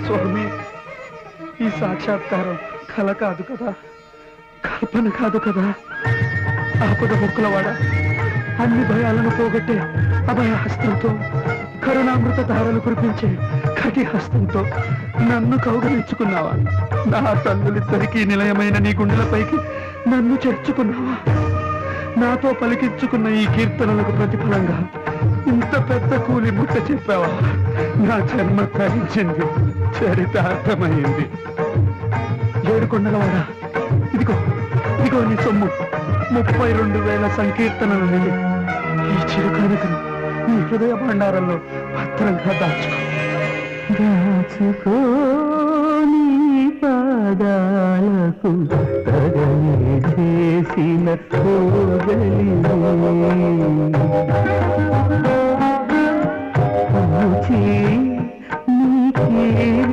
స్వామి, ఈ సాక్షాత్కారం కల కాదు కదా, కల్పన కాదు కదా. ఆపద మొక్కులవాడ, అన్ని భయాలను పోగొట్టే అభయ హస్తంతో, కరుణామృత ధారలు కురిపించే కటి హస్తంతో నన్ను కౌగలించుకున్నావా? నా తల్లులిద్దరికీ నిలయమైన నీ గుండెలపైకి నన్ను చేర్చుకున్నావా? నాతో పలికించుకున్న ఈ కీర్తనలకు ప్రతిఫలంగా ఇంత పెద్ద కూలి ముట్ట చెప్పావా? నా జన్మ తరించింది, చరితార్థమైంది. ఏడుకొండలవాడా, ఇదిగో ఇదిగో నీ సొమ్ము. 32,000 సంకీర్తనలు నిండి ఈ చిరుకానుకను నీ హృదయ భండారంలో భద్రంగా దాచుకో. నీ పాదాలకు తగని చేసిన